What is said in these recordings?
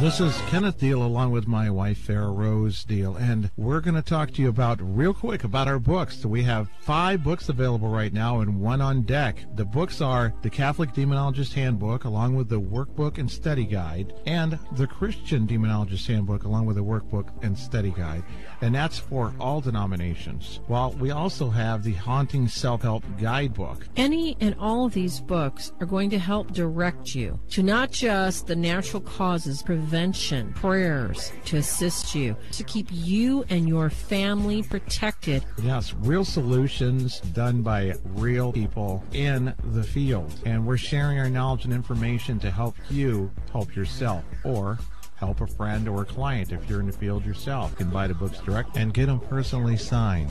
This is Kenneth Deel along with my wife, Farah Rose Deel, and we're going to talk to you about, real quick, about our books. So we have 5 books available right now and 1 on deck. The books are the Catholic Demonologist Handbook, along with the Workbook and Study Guide, and the Christian Demonologist Handbook, along with the Workbook and Study Guide. And that's for all denominations. Well, we also have the Haunting Self-Help Guidebook. Any and all of these books are going to help direct you to not just the natural causes, prevention, prayers to assist you, to keep you and your family protected. Yes, real solutions done by real people in the field. And we're sharing our knowledge and information to help you help yourself, or help a friend or a client if you're in the field yourself. You can buy the books direct and get them personally signed.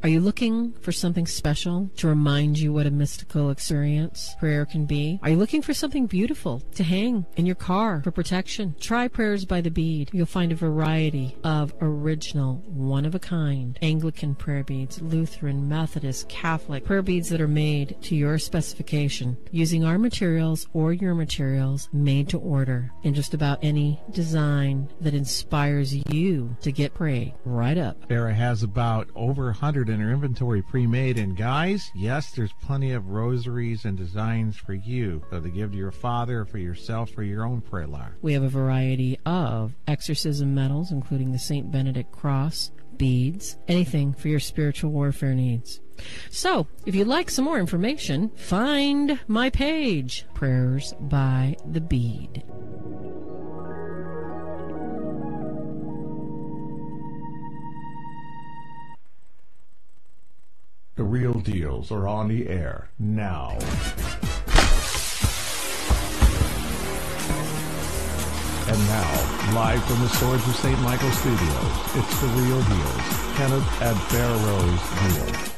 Are you looking for something special to remind you what a mystical experience prayer can be? Are you looking for something beautiful to hang in your car for protection? Try Prayers by the Bead. You'll find a variety of original, one-of-a-kind Anglican prayer beads, Lutheran, Methodist, Catholic prayer beads that are made to your specification, using our materials or your materials, made to order in just about any design that inspires you to get prayed right up. Farah has about over 100 in her inventory pre-made, and guys, yes, there's plenty of rosaries and designs for you, so to give to your father, for yourself, for your own prayer life. We have a variety of exorcism medals, including the St. Benedict cross, beads, anything for your spiritual warfare needs. So, if you'd like some more information, find my page, Prayers by the Bead. The real deals are on the air now. And now, live from the Swords of St. Michael Studios, it's The Real Deals, Kenneth and Farah Rose Deel.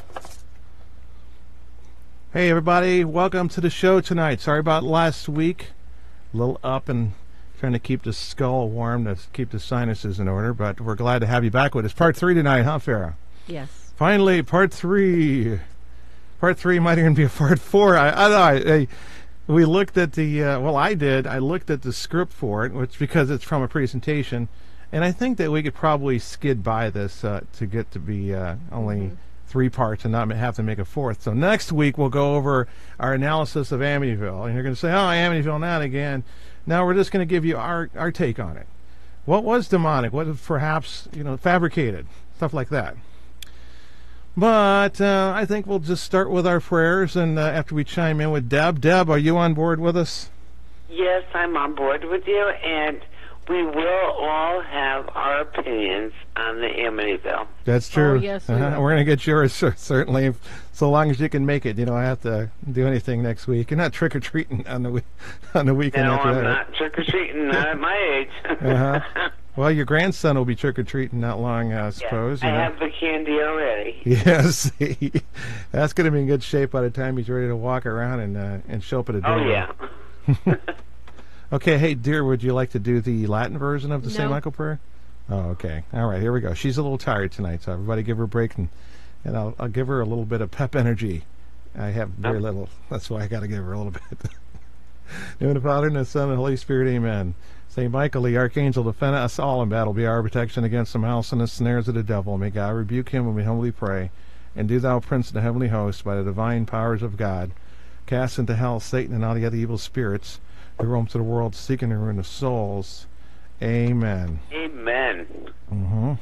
Hey everybody, welcome to the show tonight. Sorry about last week. A little up and trying to keep the skull warm, to keep the sinuses in order, but we're glad to have you back with us. Part 3 tonight, huh, Farah? Yes. Finally, part 3. Part 3 might even be a part 4. We looked at the, I looked at the script for it, which because it's from a presentation, and I think that we could probably skid by this to get to be only 3 parts and not have to make a 4th. So next week we'll go over our analysis of Amityville, and you're going to say, oh, Amityville, not again. Now we're just going to give you our take on it. What was demonic? What was perhaps, fabricated? Stuff like that. But I think we'll just start with our prayers, and after we chime in with Deb. Deb, are you on board with us? Yes, I'm on board with you, and we will all have our opinions on the Amityville. That's true. Oh, yes, we're going to get yours, certainly, so long as you can make it. You don't have to do anything next week. You're not trick-or-treating on the weekend no, after that. No, I'm not trick-or-treating, not at my age. Well, your grandson will be trick-or-treating not long, I suppose. I have the candy already. Yes. That's going to be in good shape by the time he's ready to walk around and show up at a door. Oh, yeah. Okay, hey, dear, would you like to do the Latin version of the St. Michael prayer? Oh, okay. All right, here we go. She's a little tired tonight, so everybody give her a break, and I'll give her a little bit of pep energy. I have very little. That's why I got to give her a little bit. In the name of the Father, and the Son, and the Holy Spirit, amen. St. Michael, the Archangel, defend us all in battle. Be our protection against the malice and the snares of the devil. May God rebuke him, and we humbly pray. And do thou, Prince of the heavenly host, by the divine powers of God, cast into hell Satan and all the other evil spirits who roam to the world seeking the ruin of souls. Amen. Amen. Mm-hmm.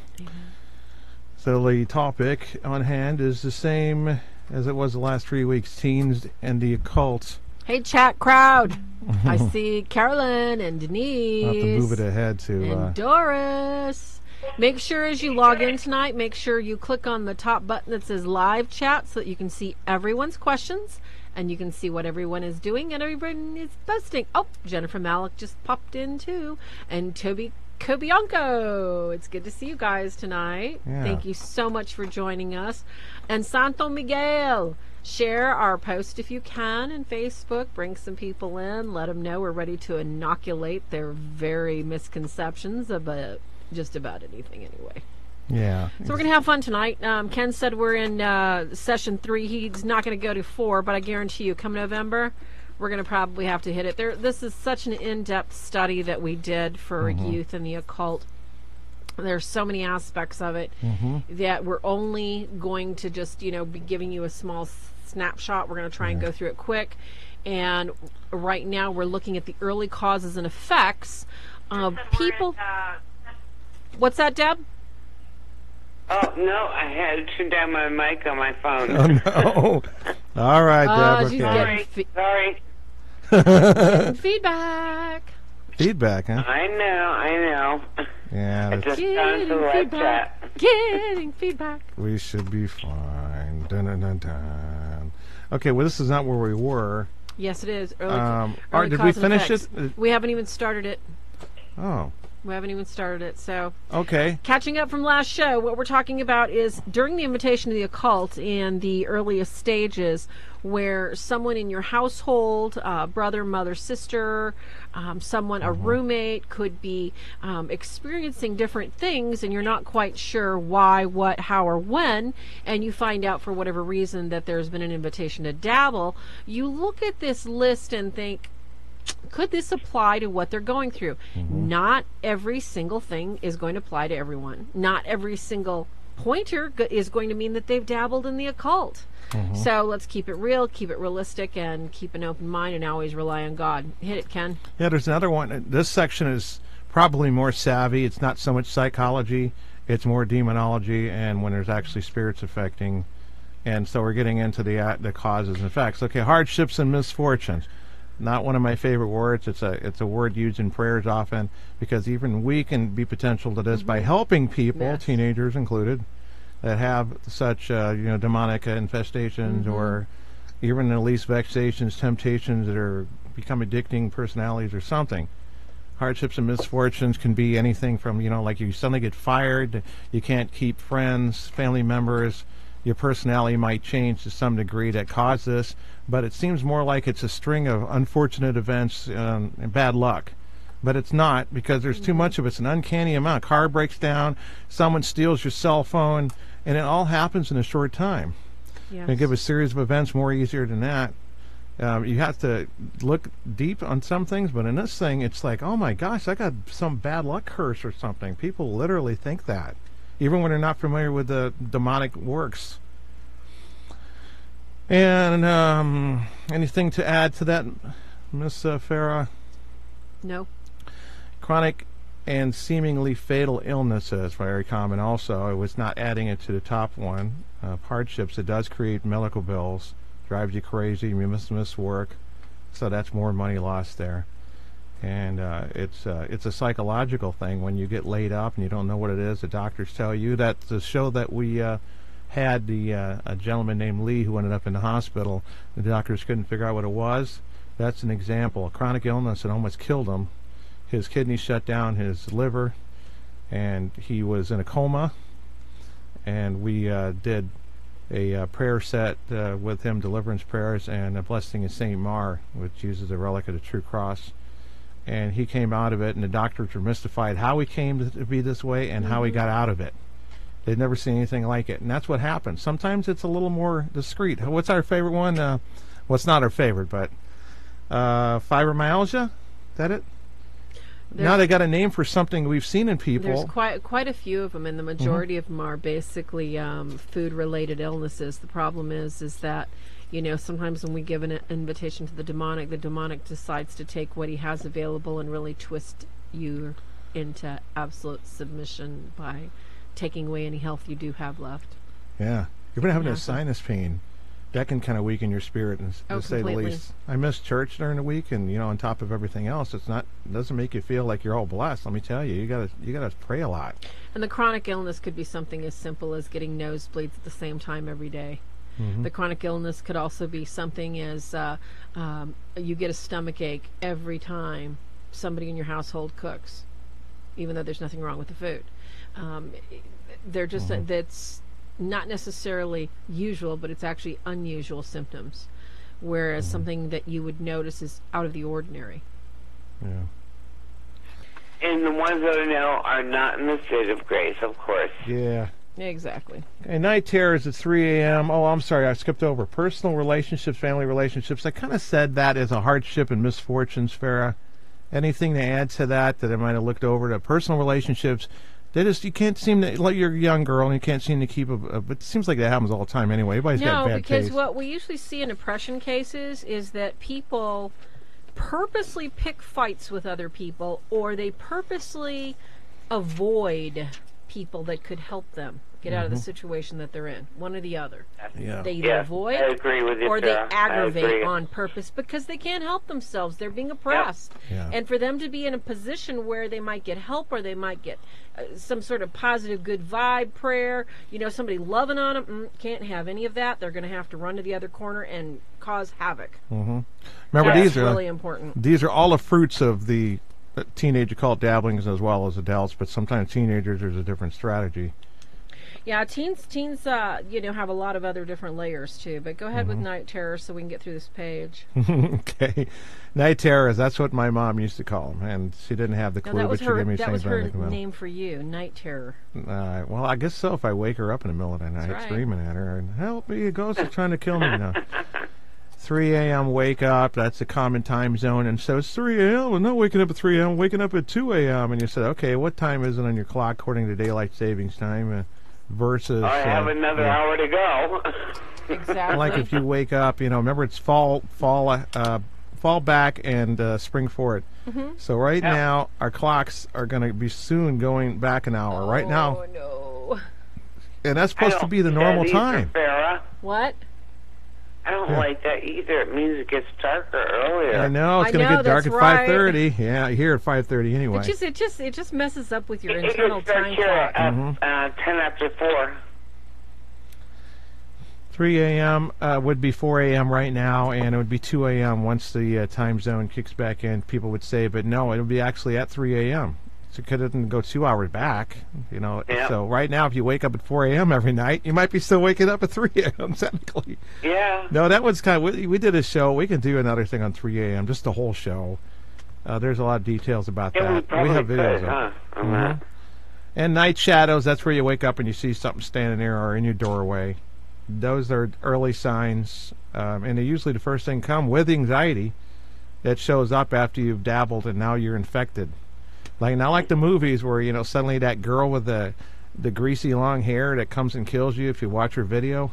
So the topic on hand is the same as it was the last 3 weeks, teens and the occult. Hey, chat crowd. I see Carolyn and Denise. I'll have to move it ahead to... and Doris. Make sure as you log in tonight, make sure you click on the top button that says live chat so that you can see everyone's questions and you can see what everyone is doing and everyone is posting. Oh, Jennifer Malik just popped in too. And Toby Kobianco. It's good to see you guys tonight. Yeah. Thank you so much for joining us. And Santo Miguel. Share our post if you can in Facebook. Bring some people in. Let them know we're ready to inoculate their very misconceptions about just about anything anyway. Yeah. So we're going to have fun tonight. Ken said we're in session 3. He's not going to go to 4, but I guarantee you, come November, we're going to probably have to hit it. This is such an in-depth study that we did for youth and the occult. There's so many aspects of it that we're only going to just, be giving you a small snapshot. We're going to try and go through it quick. And right now we're looking at the early causes and effects of people. What's that, Deb? Oh, no, I had to turn down my mic on my phone. Oh, no. All right, Deb. She's Okay. Sorry. Getting feedback. Feedback, huh? I know. Yeah. I just found the live chat. Getting feedback. We should be fine. Dun, dun, dun, dun. Okay, well, this is not where we were. Yes, it is. All right, did we finish it? We haven't even started it. Oh. We haven't even started it, so... Okay. Catching up from last show, what we're talking about is during the invitation to the occult in the earliest stages, where someone in your household, brother, mother, sister, someone, a roommate, could be experiencing different things, and you're not quite sure why, what, how, or when, and you find out for whatever reason that there's been an invitation to dabble. You look at this list and think, could this apply to what they're going through? Not every single thing is going to apply to everyone. Not every single pointer is going to mean that they've dabbled in the occult. So let's keep it real, keep it realistic, and keep an open mind, and always rely on God. Hit it, Ken. Yeah, there's another one. This section is probably more savvy. It's not so much psychology. It's more demonology, and when there's actually spirits affecting. And so we're getting into the causes and effects. Okay, hardships and misfortunes. Not one of my favorite words. It's a word used in prayers often, because even we can be potential to this by helping people, teenagers included, that have such demonic infestations or even at least vexations, temptations that are become addicting personalities or something. Hardships and misfortunes can be anything from like you suddenly get fired, you can't keep friends, family members. Your personality might change to some degree that cause this, but it seems more like it's a string of unfortunate events and bad luck. But it's not, because there's too much of it. It's an uncanny amount. Car breaks down, someone steals your cell phone, and it all happens in a short time. Yes. And give a series of events more easier than that. You have to look deep on some things, but in this thing, it's like, oh my gosh, I got some bad luck curse or something. People literally think that, even when they're not familiar with the demonic works. And anything to add to that, Miss Farah? No. Chronic and seemingly fatal illnesses, very common also. It was not adding it to the top one. Hardships, it does create medical bills, drives you crazy, you miss work, so that's more money lost there. And it's a psychological thing. When you get laid up and you don't know what it is, the doctors tell you. That's the show that we had a gentleman named Lee who ended up in the hospital. The doctors couldn't figure out what it was. That's an example. A chronic illness that almost killed him. His kidneys shut down, his liver, and he was in a coma. And we did a prayer set with him, deliverance prayers, and a blessing of St. Mar, which uses a relic of the True Cross. And he came out of it, and the doctors were mystified how he came to be this way and how he got out of it. They'd never seen anything like it, and that's what happens. Sometimes it's a little more discreet. What's our favorite one? Well, it's not our favorite, but fibromyalgia? Is that it? Now they got a name for something we've seen in people. There's quite a few of them, and the majority of them are basically food-related illnesses. The problem is that sometimes when we give an invitation to the demonic decides to take what he has available and really twist you into absolute submission by taking away any health you do have left. Yeah. You've been having a sinus pain. That can kind of weaken your spirit, to say the least. I miss church during the week, and on top of everything else, it doesn't make you feel like you're all blessed. Let me tell you, you gotta pray a lot. And the chronic illness could be something as simple as getting nosebleeds at the same time every day. The chronic illness could also be something as you get a stomach ache every time somebody in your household cooks, even though there's nothing wrong with the food. They're just that's not necessarily usual, but it's actually unusual symptoms, whereas something that you would notice is out of the ordinary. Yeah. And the ones that I know are not in the state of grace, of course. Yeah. Exactly. Okay, night terrors at 3 a.m. Oh, I'm sorry, I skipped over. Personal relationships, family relationships. I kind of said that as a hardship and misfortunes, Farah. Anything to add to that I might have looked over? To personal relationships, you can't seem to, like, you're a young girl and you can't seem to keep but it seems like that happens all the time anyway. Everybody's got bad because taste. what we usually see in oppression cases is that people purposely pick fights with other people, or they purposely avoid people that could help them get out of the situation that they're in. One or the other. Yeah. They either avoid I agree with you, or they Sarah. aggravate on purpose because they can't help themselves. They're being oppressed. Yeah. And for them to be in a position where they might get help, or they might get some sort of positive good vibe prayer, somebody loving on them, can't have any of that. They're going to have to run to the other corner and cause havoc. Remember, That's these are really important. These are all the fruits of the teenage occult dabblings as well as adults, but sometimes teenagers, there's a different strategy. Yeah, teens, have a lot of other different layers too. But go ahead with night terror so we can get through this page. Okay, night terrors. That's what my mom used to call them, and she didn't have the clue, but she gave me the same That was her thing. name for you, night terror. Well, I guess so. If I wake her up in the middle of the night, screaming at her, and help me, a ghost is trying to kill me now. 3 a.m. wake up, that's a common time zone, and so it's 3 a.m. I'm not waking up at 3 a.m., I'm waking up at 2 a.m. And you said, okay, what time is it on your clock according to daylight savings time versus... I have another hour to go. Exactly. Like if you wake up, remember it's fall back and spring forward. So right now, our clocks are going to be soon going back an hour. Right now. Oh, no. And that's supposed to be the normal time. Farah. What? I don't like that either. It means it gets darker earlier. I know, it's going to get dark at 5:30. Yeah, here at 5:30 anyway. It just messes up with your internal time clock. clock. 10 after 4. 3 a.m. Would be 4 a.m. right now, and it would be 2 a.m. once the time zone kicks back in, people would say, but no, it would be actually at 3 a.m. So it couldn't go 2 hours back, Yeah. So right now, if you wake up at 4 a.m. every night, you might be still waking up at 3 a.m. technically. Yeah. No, that was kind of, we did a show. We can do another thing on 3 a.m., just the whole show. There's a lot of details about that. We have videos could, of huh? On that. And night shadows, that's where you wake up and you see something standing there or in your doorway. Those are early signs, and they're usually the first thing come with anxiety that shows up after you've dabbled and now you're infected. Not like the movies where, suddenly that girl with the greasy long hair that comes and kills you if you watch her video.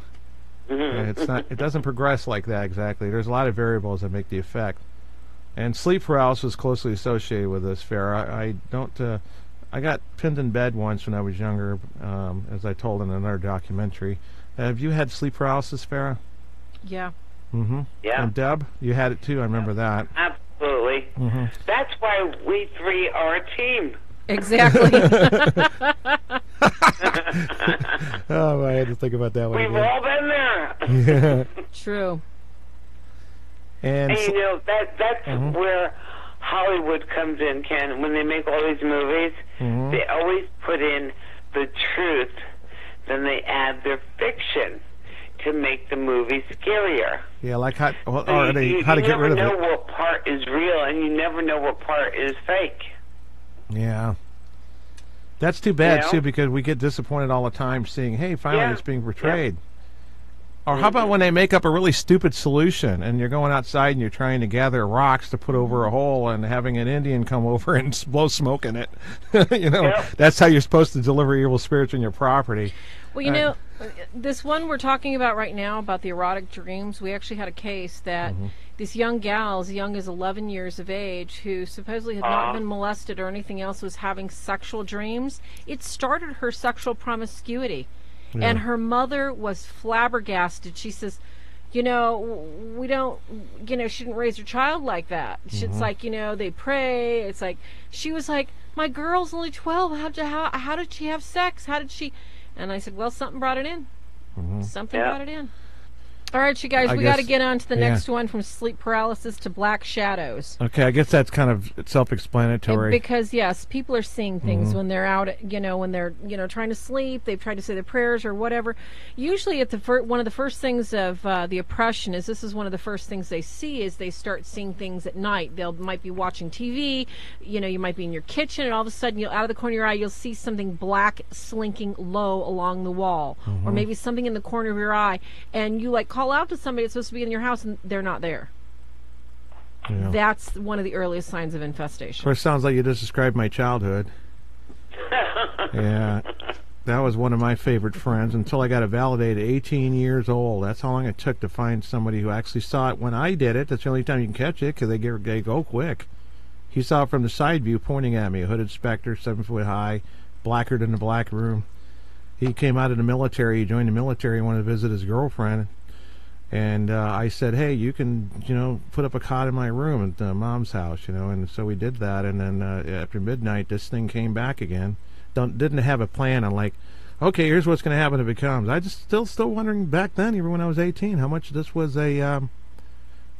It doesn't progress like that exactly. There's a lot of variables that make the effect. And sleep paralysis is closely associated with this, Farah. I got pinned in bed once when I was younger, as I told in another documentary. Have you had sleep paralysis, Farah? Yeah. Yeah. And Deb, you had it too, I remember that. Absolutely. That's why we three are a team. Exactly. Oh, I had to think about that one. We've all been there. Yeah. True. And that's where Hollywood comes in, Ken. When they make all these movies, they always put in the truth, then they add their fiction to make the movie scarier. Yeah, like how to get rid of it. You never know what part is real, and you never know what part is fake. Yeah. That's too bad, too, because we get disappointed all the time seeing, hey, finally it's being portrayed. Yeah. Or how about when they make up a really stupid solution and you're going outside and you're trying to gather rocks to put over a hole and having an Indian come over and blow smoke in it? That's how you're supposed to deliver evil spirits on your property. Well, this one we're talking about right now about the erotic dreams, we actually had a case that this young gal, as young as 11 years of age, who supposedly had not been molested or anything else, was having sexual dreams. It started her sexual promiscuity. Yeah. And her mother was flabbergasted. She says, we don't, she didn't raise her child like that. It's like, they pray. It's like, she was like, my girl's only 12. How did she have sex? How did she? And I said, well, something brought it in. Something brought it in. All right, you guys, we got to get on to the next one, from sleep paralysis to black shadows. Okay, I guess that's kind of self-explanatory. Because, yes, people are seeing things when they're out, when they're, trying to sleep, they've tried to say their prayers or whatever. Usually at one of the first things of the oppression is, this is one of the first things they see, is they start seeing things at night. They might be watching TV, you might be in your kitchen, and all of a sudden, out of the corner of your eye, you'll see something black slinking low along the wall, or maybe something in the corner of your eye, and you call out to somebody that's supposed to be in your house and they're not there. Yeah. That's one of the earliest signs of infestation. Of course, sounds like you just described my childhood. Yeah, that was one of my favorite friends until I got it validated. 18 years old. That's how long it took to find somebody who actually saw it when I did it. That's the only time you can catch it, because they go quick. He saw it from the side view, pointing at me. A hooded specter, 7 foot high, blacker than the black room. He came out of the military. He joined the military and wanted to visit his girlfriend. And I said, hey, you can, put up a cot in my room at Mom's house, and so we did that. And then after midnight, this thing came back again. Didn't have a plan. I'm like, okay, here's what's going to happen if it comes. I just still wondering back then, even when I was 18, how much this was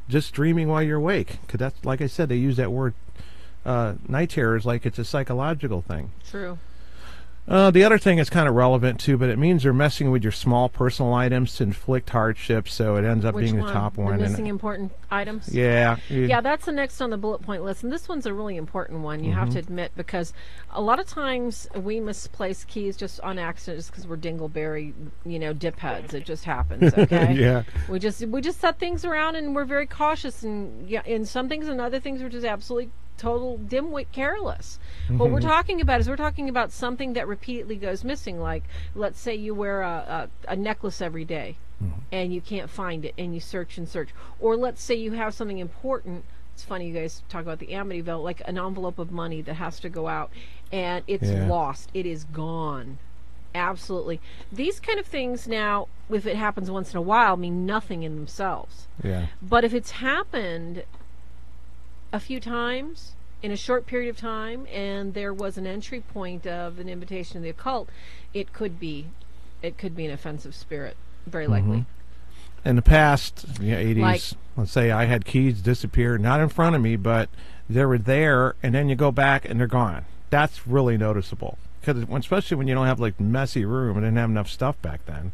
just dreaming while you're awake. Because that's, like I said, they use that word night terrors like it's a psychological thing. True. The other thing is kind of relevant too, but it means they're messing with your small personal items to inflict hardship, so it ends up being the top one. The missing important items? Yeah. Yeah, that's the next on the bullet point list, and this one's a really important one, you have to admit, because a lot of times we misplace keys just on accident, just because we're dingleberry, dip heads. It just happens, okay? Yeah. We just set things around, and we're very cautious, and in some things and other things we're just absolutely total dimwit careless. What we're talking about is something that repeatedly goes missing. Like, let's say you wear a necklace every day and you can't find it, and you search and search. Or let's say you have something important. It's funny you guys talk about the Amityville, like an envelope of money that has to go out, and it's lost. It is gone. Absolutely. These kind of things now, if it happens once in a while, mean nothing in themselves. Yeah. But if it's happened a few times in a short period of time, and there was an entry point of an invitation to the occult, it could be an offensive spirit, very likely. In the past, 80s, let's say I had keys disappear, not in front of me, but they were there, and then you go back and they're gone. That's really noticeable, because especially when you don't have messy room and didn't have enough stuff back then.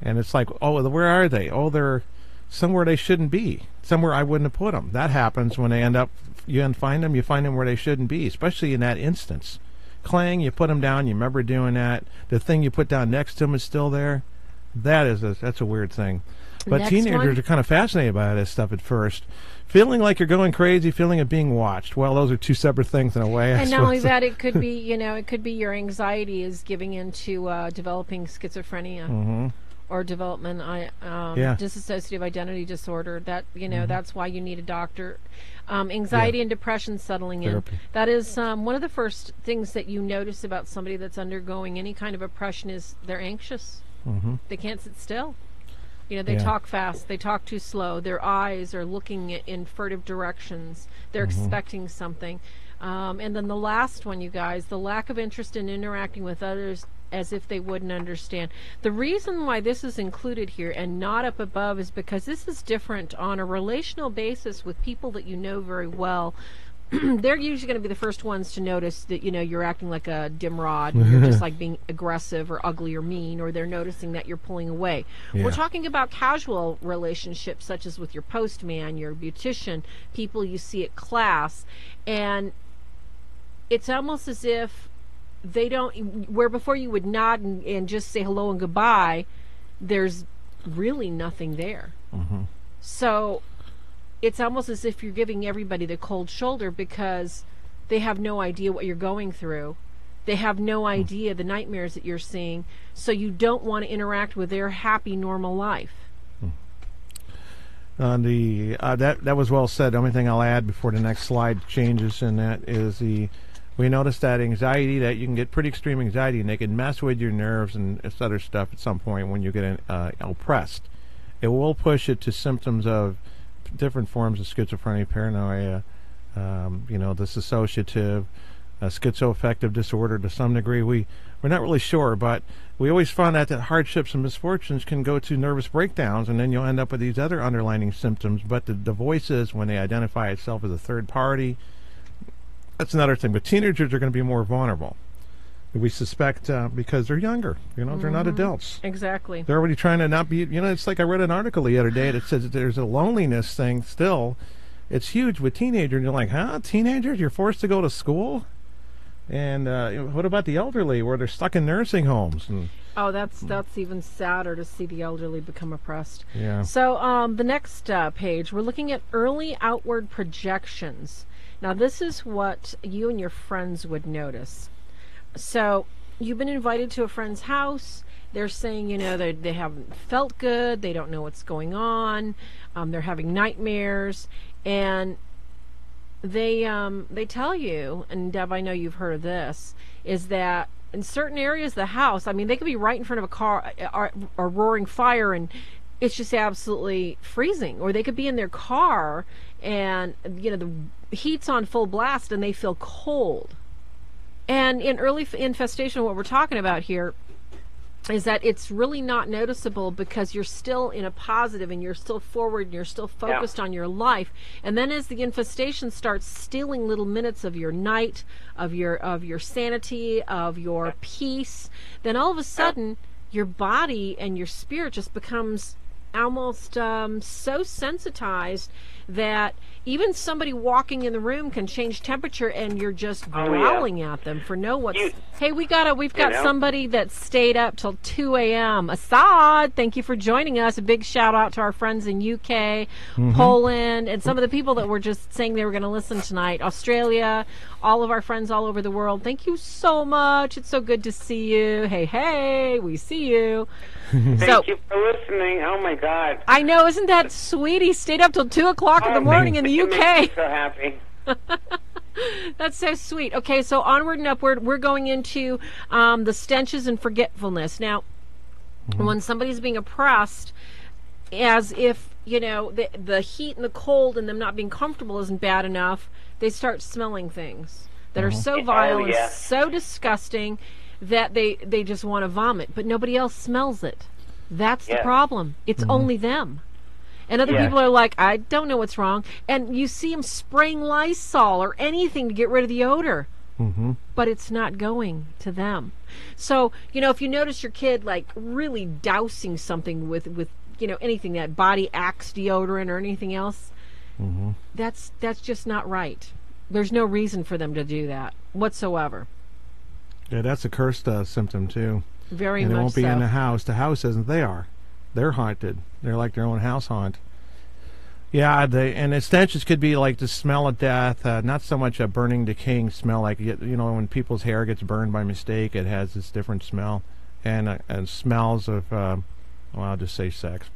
And it's like, oh, where are they? Oh, they're somewhere they shouldn't be, somewhere I wouldn't have put them. That happens when you find them where they shouldn't be, especially in that instance. Clang, you put them down, you remember doing that. The thing you put down next to them is still there. That's a weird thing. But Next teenagers are kind of fascinated by this stuff at first. Feeling like you're going crazy, feeling of being watched. Well, those are two separate things in a way. And not only that, it could be, it could be your anxiety is giving into developing schizophrenia. Or development, dissociative identity disorder. That that's why you need a doctor. Anxiety and depression settling in. That is one of the first things that you notice about somebody that's undergoing any kind of oppression is they're anxious. They can't sit still. They talk fast. They talk too slow. Their eyes are looking in furtive directions. They're expecting something. And then the last one, you guys, the lack of interest in interacting with others as if they wouldn't understand. The reason why this is included here and not up above is because this is different on a relational basis with people that you know very well. They're usually going to be the first ones to notice that you're acting like a dimrod, and you're just being aggressive or ugly or mean, or they're noticing that you're pulling away. We're talking about casual relationships, such as with your postman, your beautician, people you see at class, and it's almost as if they don't, where before you would nod and just say hello and goodbye, there's really nothing there. So it's almost as if you're giving everybody the cold shoulder because they have no idea what you're going through. They have no idea the nightmares that you're seeing, so you don't want to interact with their happy, normal life. That was well said. The only thing I'll add before the next slide changes, and that is we noticed that anxiety, that you can get pretty extreme anxiety, and they can mess with your nerves and this other stuff at some point when you get oppressed. It will push it to symptoms of different forms of schizophrenia, paranoia, the dissociative, schizoaffective disorder to some degree. We're not really sure, but we always found out that hardships and misfortunes can go to nervous breakdowns, and then you'll end up with these other underlying symptoms. But the voices, when they identify itself as a third party, that's another thing. But teenagers are going to be more vulnerable. We suspect because they're younger. They're not adults. Exactly. They're already trying to not be, it's like I read an article the other day that says that there's a loneliness thing still. It's huge with teenagers. And you're like, huh? Teenagers? You're forced to go to school? And what about the elderly where they're stuck in nursing homes? And, that's even sadder to see the elderly become oppressed. Yeah. So the next page, we're looking at early outward projections. Now, this is what you and your friends would notice. So you've been invited to a friend's house. They're saying, they haven't felt good. They don't know what's going on. They're having nightmares. And they tell you, and Deb, I know you've heard of this, is that in certain areas of the house, they could be right in front of a car, a roaring fire, and it's just absolutely freezing. Or they could be in their car, and, the heat's on full blast, and they feel cold. And in early infestation, what we're talking about here is that it's really not noticeable because you're still in a positive and you're still forward and you're still focused on your life. And then as the infestation starts stealing little minutes of your night, of your sanity, of your peace, then all of a sudden your body and your spirit just becomes almost so sensitized that even somebody walking in the room can change temperature, and you're just growling at them for Hey, we've got somebody that stayed up till 2 a.m. Assad, thank you for joining us. A big shout out to our friends in UK, Poland, and some of the people that were just saying they were going to listen tonight. Australia, all of our friends all over the world. Thank you so much. It's so good to see you. Hey, we see you. Thank you for listening. Oh my God. I know, isn't that sweet? He stayed up till 2 o'clock in the morning in the UK. Makes me so happy. That's so sweet. Okay, so onward and upward, we're going into the stenches and forgetfulness. Now, when somebody's being oppressed, as if, the heat and the cold and them not being comfortable isn't bad enough, they start smelling things that are so vile and so disgusting that they just want to vomit, but nobody else smells it. That's the problem. It's only them. And other people are like, I don't know what's wrong. And you see them spraying Lysol or anything to get rid of the odor. But it's not going to them. So, if you notice your kid like really dousing something with anything, that Body Axe deodorant or anything else, that's just not right. There's no reason for them to do that whatsoever. Yeah, that's a cursed symptom too. Very much so. They won't be in the house. The house isn't. They are. They're haunted. They're like their own house haunt. Yeah, and the stenches could be like the smell of death, not so much a burning, decaying smell, like when people's hair gets burned by mistake, it has this different smell, and smells of, I'll just say sex,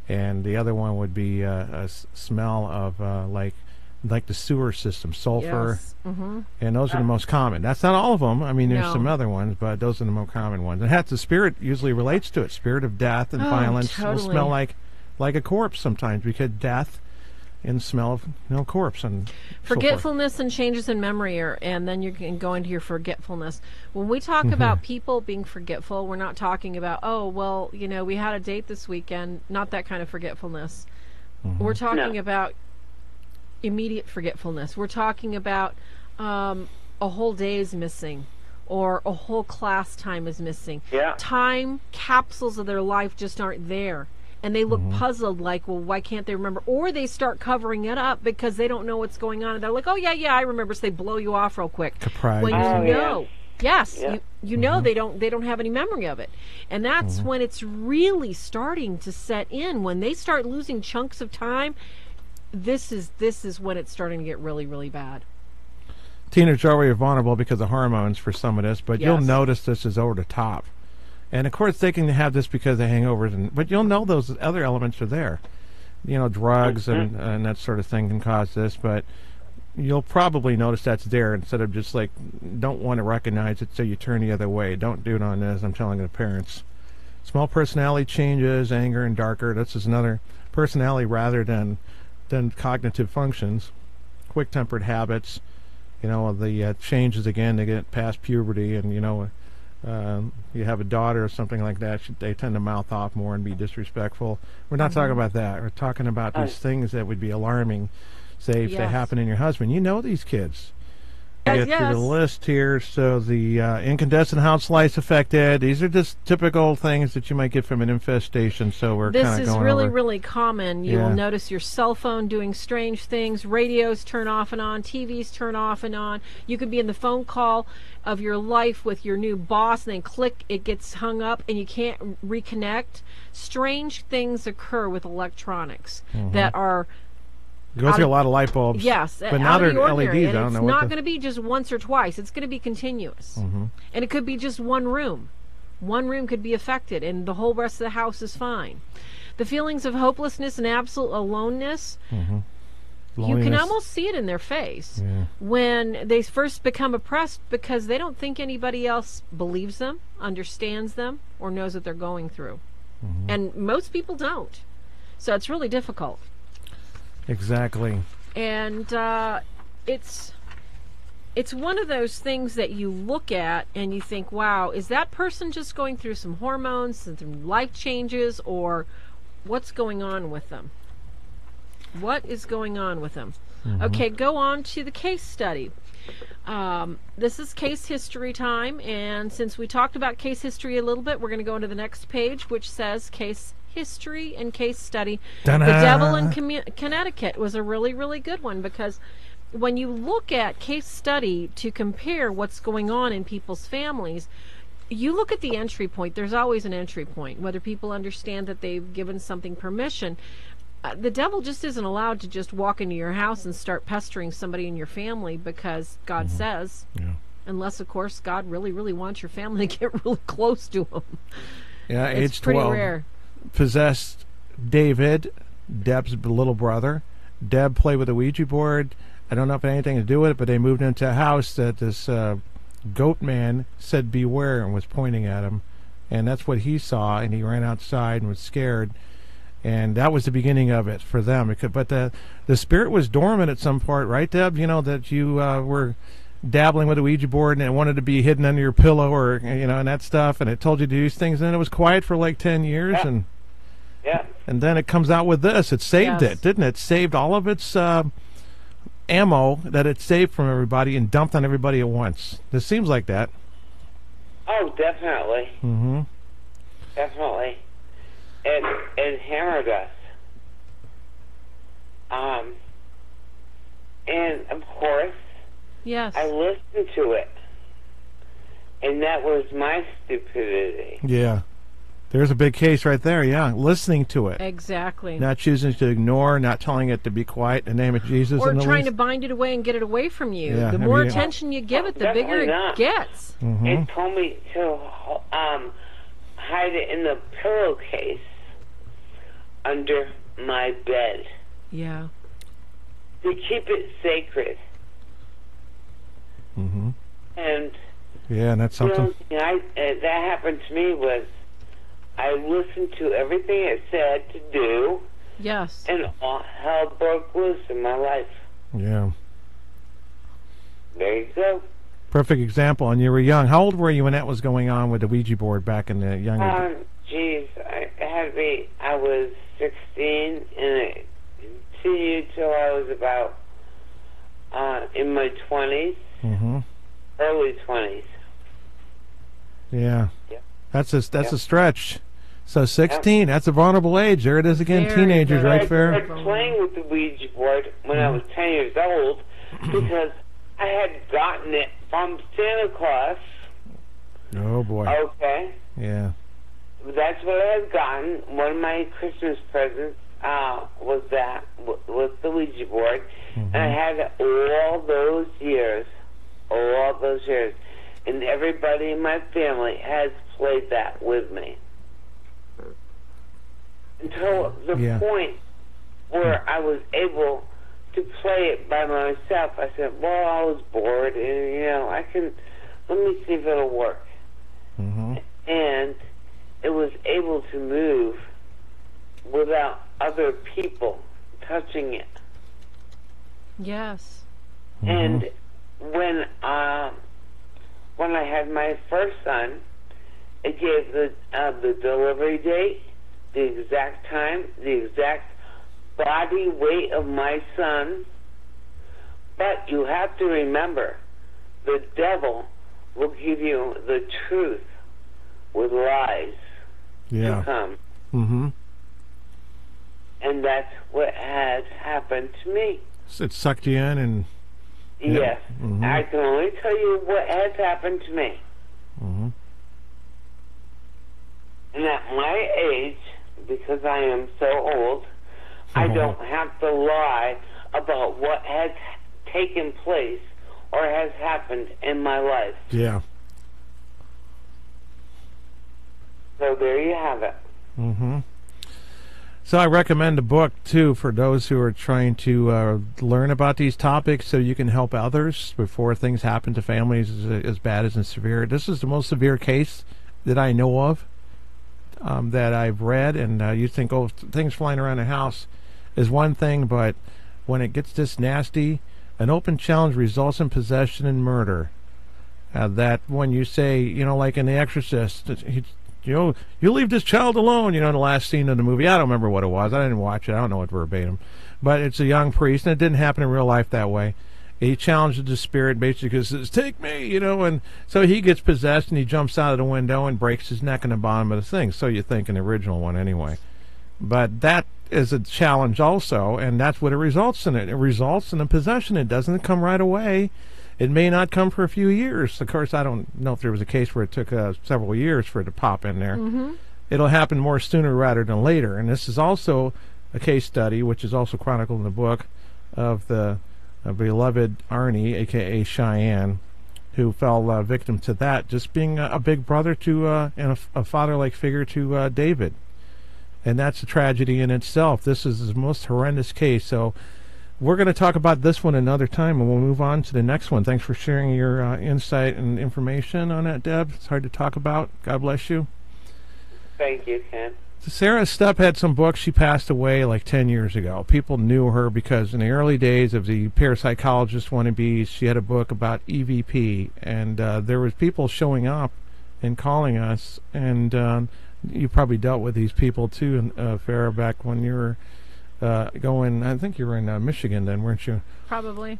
and the other one would be a smell of like the sewer system, sulfur, and those are the most common. That's not all of them. There's some other ones, but those are the most common ones. And the spirit usually relates to it. Spirit of death and violence will smell like a corpse sometimes, because death and smell of corpse and forgetfulness and changes in memory, and then you can go into your forgetfulness. When we talk about people being forgetful, we're not talking about we had a date this weekend. Not that kind of forgetfulness. We're talking about immediate forgetfulness. We're talking about a whole day is missing, or a whole class time is missing. Time capsules of their life just aren't there, and they look puzzled, like, well, why can't they remember? Or they start covering it up because they don't know what's going on, and they're like, oh yeah, I remember. So they blow you off real quick. When you know, you know they don't have any memory of it, and that's when it's really starting to set in. When they start losing chunks of time, this is when it's starting to get really, really bad. Teenagers are already vulnerable because of hormones for some of this, but you'll notice this is over the top. And of course they can have this because of hangovers, but you'll know those other elements are there. Drugs and that sort of thing can cause this, but you'll probably notice that's there instead of just like don't want to recognize it, so you turn the other way. Don't do it on this. I'm telling the parents. Small personality changes, anger and darker. This is another personality rather than cognitive functions, quick-tempered habits, the changes again. They get past puberty, and you have a daughter or something like that, they tend to mouth off more and be disrespectful. We're not talking about that. We're talking about these things that would be alarming, say, if they happen in your husband. You know these kids. Get through the list here. So the incandescent house lights affected. These are just typical things that you might get from an infestation. So we're kind of going over. This is really, really common. You will notice your cell phone doing strange things. Radios turn off and on. TVs turn off and on. You could be in the phone call of your life with your new boss, and then click, it gets hung up, and you can't reconnect. Strange things occur with electronics that are... You go through a lot of light bulbs. Yes, but now they're LEDs. And I don't know. It's not going to be just once or twice. It's going to be continuous. And it could be just one room. One room could be affected, and the whole rest of the house is fine. The feelings of hopelessness and absolute aloneness, you can almost see it in their face when they first become oppressed, because they don't think anybody else believes them, understands them, or knows what they're going through. And most people don't. So it's really difficult. Exactly. And it's one of those things that you look at and you think, wow, is that person just going through some hormones, some life changes, or what's going on with them? What is going on with them? Okay, go on to the case study. This is case history time, and since we talked about case history a little bit, we're going to go into the next page, which says case history and case study. Ta-da! The Devil in Connecticut was a really, really good one, because when you look at case study to compare what's going on in people's families, you look at the entry point. There's always an entry point, whether people understand that they've given something permission. The devil just isn't allowed to just walk into your house and start pestering somebody in your family because God says, unless, of course, God really, really wants your family to get really close to him. Yeah, it's age pretty 12. rare. Possessed David, Deb's little brother. Deb played with a Ouija board. I don't know if it had anything to do with it, but they moved into a house that this goat man said beware and was pointing at him. And that's what he saw, and he ran outside and was scared. And that was the beginning of it for them. But the spirit was dormant at some point, right, Deb? You know, that you were dabbling with a Ouija board and it wanted to be hidden under your pillow, or, and that stuff, and it told you to do these things, and then it was quiet for like 10 years. And then it comes out with this. It saved it, didn't it? It saved all of its ammo that it saved from everybody and dumped on everybody at once. This seems like that. Oh, definitely. Definitely. It hammered us. And, of course, I listened to it. And that was my stupidity. Yeah. There's a big case right there, listening to it. Exactly. Not choosing to ignore, not telling it to be quiet in the name of Jesus. Or trying to bind it away and get it away from you. The more attention you give it, the bigger it gets. It told me to hide it in the pillowcase under my bed. Yeah. To keep it sacred. And that's something. That happened to me was I listened to everything it said to do. Yes. And all hell broke loose in my life. Yeah. There you go. Perfect example. And you were young. How old were you when that was going on with the Ouija board back in the younger? I was 16, and it continued till I was about in my 20s, early 20s. Yeah. That's a stretch. So 16, that's a vulnerable age. There it is again, teenagers, right, Farah? I started playing with the Ouija board when I was 10 years old because I had gotten it from Santa Claus. Oh, boy. Okay. Yeah. That's what I had gotten. One of my Christmas presents was the Ouija board. And I had it all those years. And everybody in my family has played that with me. Until the point where I was able to play it by myself. I said, well, I was bored, and, let me see if it'll work. And it was able to move without other people touching it. Yes. And when I had my first son, it gave the delivery date, the exact time, the exact body weight of my son. But you have to remember, the devil will give you the truth with lies to come. Mm-hmm. And that's what has happened to me. So it sucked you in and... Yes. Mm-hmm. I can only tell you what has happened to me. Mm-hmm. And at my age, because I am so old, I don't have to lie about what has taken place or has happened in my life. Yeah. So there you have it. Mm-hmm. So I recommend a book, too, for those who are trying to learn about these topics so you can help others before things happen to families as bad as and severe. This is the most severe case that I know of that I've read, and you think, oh, things flying around the house is one thing, but when it gets this nasty, an open challenge results in possession and murder. That when you say, like in The Exorcist, you leave this child alone, the last scene of the movie. I don't remember what it was. I didn't watch it. I don't know it verbatim. But it's a young priest, and it didn't happen in real life that way. He challenged the spirit basically and says, take me, and so he gets possessed, and he jumps out of the window and breaks his neck in the bottom of the thing. So you think in the original one anyway. But that is a challenge also, and that's what it results in. It results in a possession. It doesn't come right away. It may not come for a few years. Of course, I don't know if there was a case where it took several years for it to pop in there. Mm-hmm. It'll happen more sooner rather than later. And this is also a case study, which is also chronicled in the book, of the beloved Arnie, a.k.a. Cheyenne, who fell victim to that, just being a big brother to and a father-like figure to David. And that's a tragedy in itself. This is the most horrendous case. So we're going to talk about this one another time, and we'll move on to the next one. Thanks for sharing your insight and information on that, Deb. It's hard to talk about. God bless you. Thank you, Ken. So Sarah Stupp had some books. She passed away like 10 years ago. People knew her because in the early days of the parapsychologist wannabes, she had a book about EVP, and there was people showing up and calling us, and you probably dealt with these people too, Farah, back when you were going, I think you were in Michigan then, weren't you? Probably.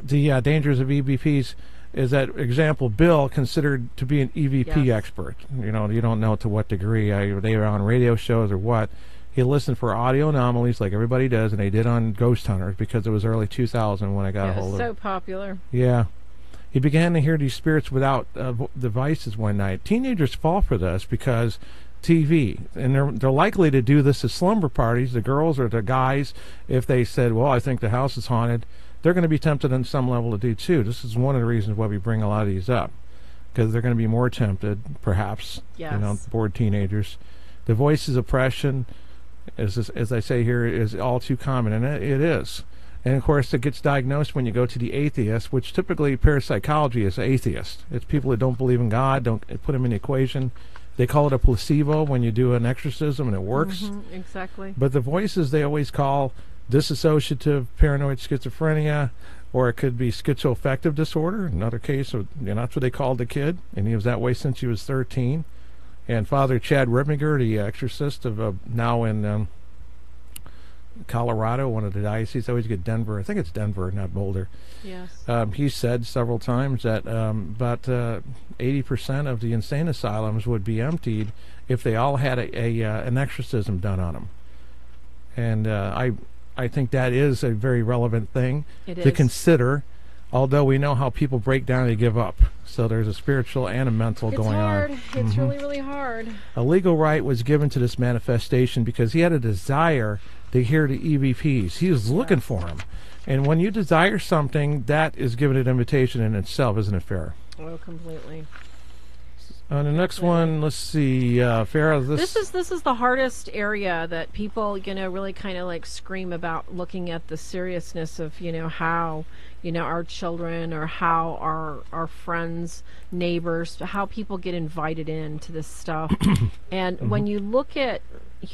The dangers of EVPs is that example, Bill, considered to be an EVP expert. You don't know to what degree. They were on radio shows or what. He listened for audio anomalies like everybody does, and they did on Ghost Hunters because it was early 2000 when I got a hold of it. So popular. Yeah. He began to hear these spirits without devices one night. Teenagers fall for this because TV, and they're likely to do this at slumber parties, the girls or the guys. If they said, well, I think the house is haunted, they're going to be tempted on some level to do too. This is one of the reasons why we bring a lot of these up, because they're going to be more tempted, perhaps. Yes. Bored teenagers. The voices oppression, as I say here, is all too common, and it is. And of course, it gets diagnosed when you go to the atheist, which typically parapsychology is atheist. It's people that don't believe in God, don't put them in the equation. They call it a placebo when you do an exorcism, and it works. Mm-hmm, exactly. But the voices they always call dissociative paranoid schizophrenia, or it could be schizoaffective disorder. Another case of, that's what they called the kid, and he was that way since he was 13. And Father Chad Ripminger, the exorcist of now in Colorado, one of the dioceses. I always get Denver. I think it's Denver, not Boulder. Yes. He said several times that about 80% of the insane asylums would be emptied if they all had an exorcism done on them. And I think that is a very relevant thing to consider, although we know how people break down and they give up. So there's a spiritual and a mental going on. It's hard. It's really, really hard. A legal right was given to this manifestation because he had a desire to hear the EVPs. He was looking for them. And when you desire something, that is given an invitation in itself, isn't it, Farah? Oh, completely. On the next one, let's see, Farah. This is the hardest area that people, really kind of like scream about, looking at the seriousness of, how, our children or how our friends, neighbors, how people get invited into this stuff. And when you look at,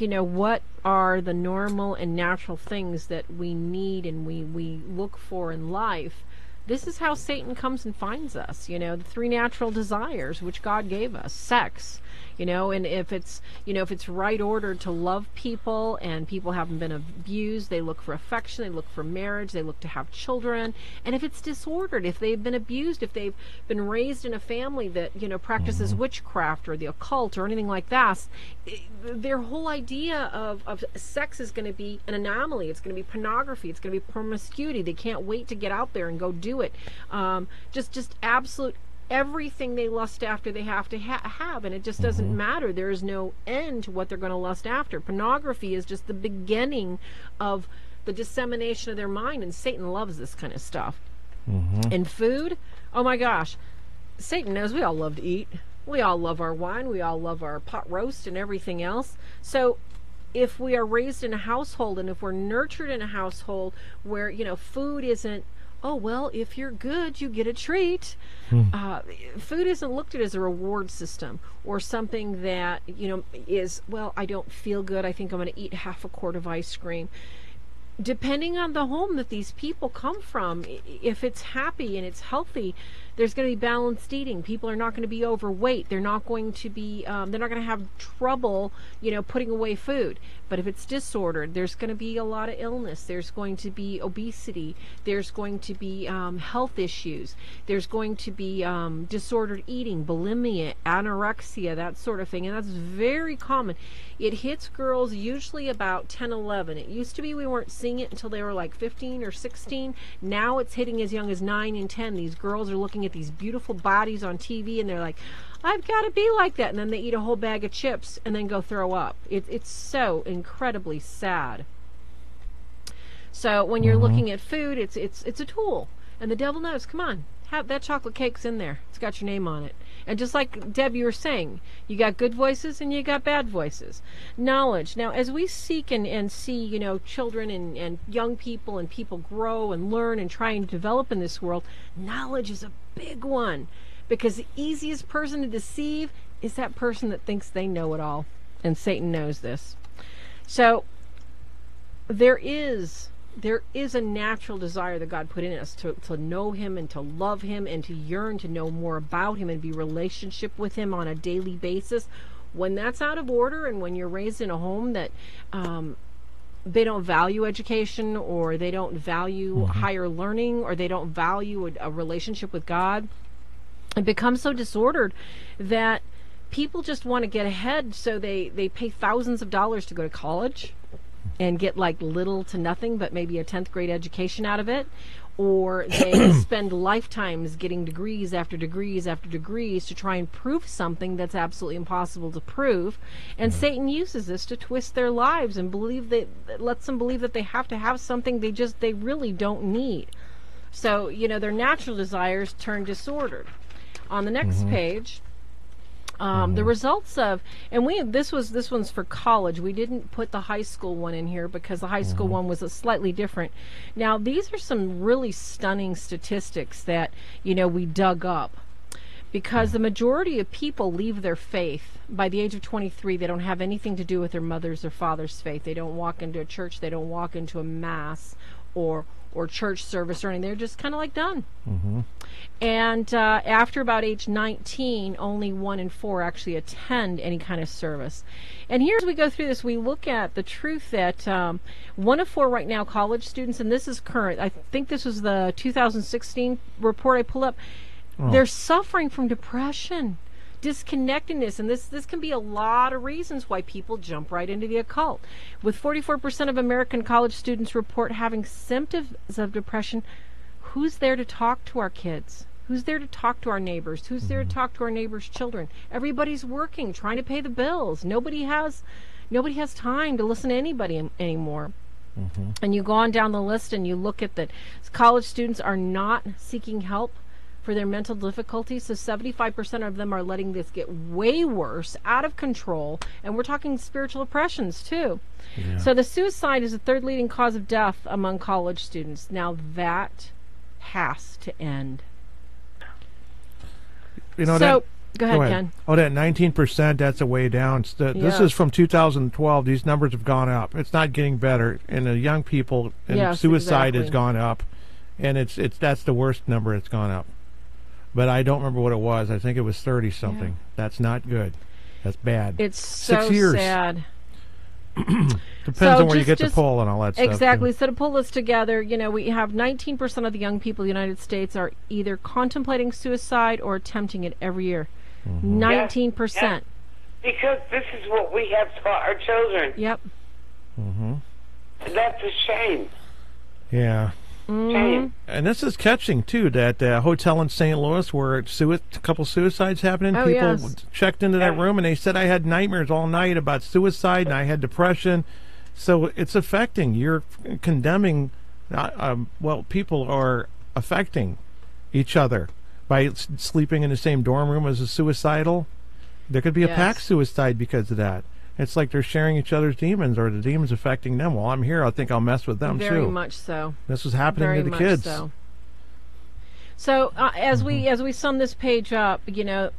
what are the normal and natural things that we need and we look for in life, This is how Satan comes and finds us, you know, the three natural desires which God gave us. Sex, you know, and if it's, you know, if it's right ordered to love people and people haven't been abused, they look for affection, they look for marriage, they look to have children. And if it's disordered, if they've been abused, if they've been raised in a family that, you know, practices witchcraft or the occult or anything like that, their whole idea of sex is going to be an anomaly. It's going to be pornography. It's going to be promiscuity. They can't wait to get out there and go do it. Just absolute everything they lust after they have to have, and it just doesn't matter. There is no end to what they're going to lust after. Pornography is just the beginning of the dissemination of their mind, and Satan loves this kind of stuff. And food, oh my gosh, Satan knows we all love to eat. We all love our wine. We all love our pot roast and everything else. So if we are raised in a household, and if we're nurtured in a household where, you know, food isn't, oh, well, if you're good, you get a treat. Food isn't looked at as a reward system or something that, you know, is, well, I don't feel good, I think I'm going to eat half a quart of ice cream. Depending on the home that these people come from, if it's happy and it's healthy, there's going to be balanced eating. People are not going to be overweight. They're not going to be, they're not going to have trouble, you know, putting away food. But if it's disordered, there's going to be a lot of illness. There's going to be obesity. There's going to be health issues. There's going to be disordered eating, bulimia, anorexia, that sort of thing. And that's very common. It hits girls usually about 10, 11. It used to be we weren't seeing it until they were like 15 or 16. Now it's hitting as young as 9 and 10. These girls are looking at these beautiful bodies on TV and they're like, I've got to be like that. And then they eat a whole bag of chips and then go throw up. It's so incredibly sad. So when you're looking at food, it's a tool. And the devil knows, come on, have that chocolate cake's in there. It's got your name on it. And just like Deb, you were saying, you got good voices and you got bad voices. Knowledge. Now, as we seek and see, you know, children and young people and people grow and learn and try and develop in this world, knowledge is a big one. Because the easiest person to deceive is that person that thinks they know it all. And Satan knows this. So there is a natural desire that God put in us to know him and to love him and to yearn to know more about him and be in relationship with him on a daily basis. When that's out of order and when you're raised in a home that they don't value education or they don't value higher learning or they don't value a relationship with God, it becomes so disordered that people just want to get ahead, so they pay thousands of dollars to go to college and get like little to nothing but maybe a 10th grade education out of it, or they spend lifetimes getting degrees after degrees after degrees to try and prove something that's absolutely impossible to prove. And Satan uses this to twist their lives and lets them believe that they have to have something they really don't need. So, you know, their natural desires turn disordered. On the next page, the results of, and this one's for college. We didn't put the high school one in here because the high school one was slightly different. Now, these are some really stunning statistics that, you know, we dug up. Because the majority of people leave their faith by the age of 23. They don't have anything to do with their mother's or father's faith. They don't walk into a church. They don't walk into a mass or church service or anything. They're just kind of like done. And after about age 19, only 1 in 4 actually attend any kind of service. And here as we go through this, we look at the truth that 1 of 4 right now college students, and this is current, I think this was the 2016 report I pulled up, they're suffering from depression, disconnectedness, and this can be a lot of reasons why people jump right into the occult. With 44% of American college students report having symptoms of depression, who's there to talk to our kids? Who's there to talk to our neighbors? Who's there to talk to our neighbors' children? Everybody's working, trying to pay the bills. Nobody has time to listen to anybody anymore. And you go on down the list and you look at that college students are not seeking help for their mental difficulties. So 75% of them are letting this get way worse, out of control. And we're talking spiritual oppressions too. So the suicide is the 3rd leading cause of death among college students. Now that has to end. You know, so go ahead, Ken. Oh, that 19%, that's a way down. This is from 2012. These numbers have gone up. It's not getting better. And the young people, and suicide has gone up. and that's the worst number it's gone up. But I don't remember what it was. I think it was 30 something. Yeah. That's not good. That's bad. It's so 6 years. sad. Depends on where you get the poll and all that stuff. Exactly. So to pull this together, we have 19% of the young people in the United States are either contemplating suicide or attempting it every year. 19%. Yes. Because this is what we have taught our children. Yep. And that's a shame. Yeah. Shame. And this is catching, too, that hotel in St. Louis where a couple suicides happening. People checked into that room, and they said, I had nightmares all night about suicide, and I had depression. So it's affecting. You're condemning, people are affecting each other by sleeping in the same dorm room as a suicidal. There could be a pack suicide because of that. It's like they're sharing each other's demons, or the demons affecting them. While I'm here, I think I'll mess with them too. Very much so. This was happening Very to the much kids. So as we sum this page up, the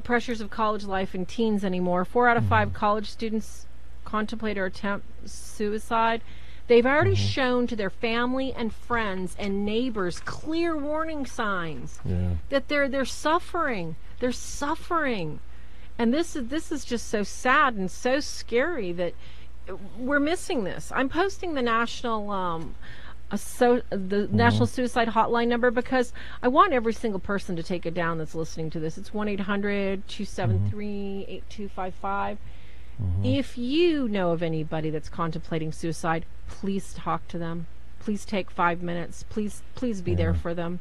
pressures of college life and teens anymore. 4 out of 5 college students contemplate or attempt suicide. They've already shown to their family and friends and neighbors clear warning signs that they're suffering. They're suffering. And this is just so sad and so scary that we're missing this. I'm posting the national National Suicide Hotline number because I want every single person to take it down that's listening to this. It's 1-800-273-8255. If you know of anybody that's contemplating suicide, please talk to them. Please take 5 minutes. Please be there for them.